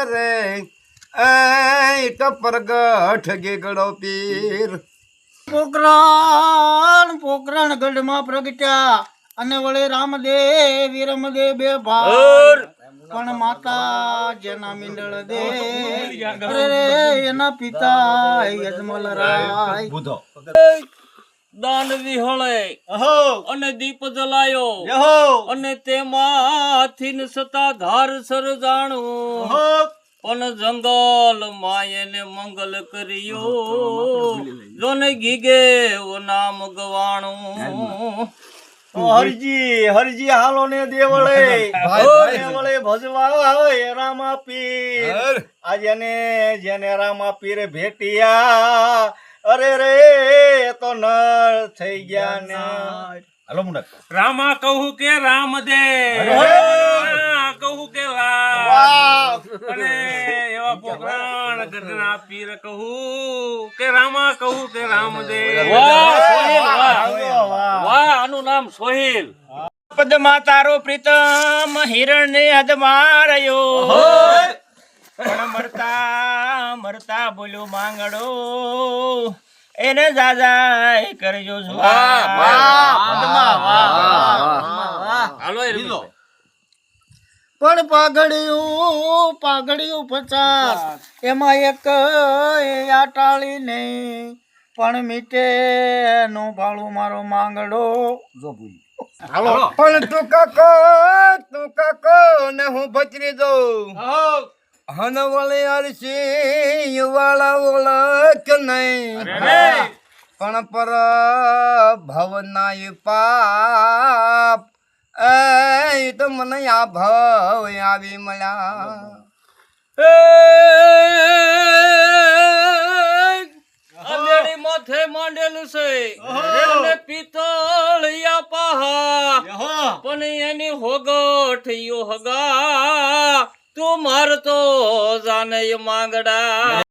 રે એ ટપરગઠ ગેગડો પીર પોકરણ ગઢમાં પ્રગટ્યા અને વળે રામદેવ વીરમદેવ બે ભાઈ પણ માતા જેના મીંડળ દે અરે એના પિતા યજમલ રાય દાન વિહળે અને દીપ જલાયો અને તેમાંથી સતાધાર સરજાણું પણ જંગલ માયને મંગલ કર્યો જોને ગીગે ઓ નામ ગવાણું હરજી હાલો ને દેવળે ભજવા રામા પીર આજે જેને રામા પીર ભેટિયા અરે રે તો નર થઈ ગયા ને હાલો મુંડા રામા કહું કે રામદેવ કહું કે રામ અને એવા પોકરાણ ગઢના પીર કહું કે રામા કહું કે રામદેવ વાહ આનું નામ સોહિલ પદમાં તારો પ્રીતમ હિરણ ને હદમાં રહ્યો પણ મરતા મરતા બોલ્યો માંગડો એને જાજાય કરજો પણ પાઘડિયું 50 એમાં એક આટાળી નહીં પણ મીટે નો ભાળું મારો માંગડો જો ભૂલી પણ તું કાકો ને હું ભચરી દઉં હન વળે અરસી વાળા ઓળખ નહીં પણ પર ભવના પાપ એ તો મને આ ભવ આવી મળ્યા અંધેરી માથે માંડેલું છે અને પિત્તળિયા પહા પણ એની હોગઠિયો હગા તું મારતો જાને માંગડા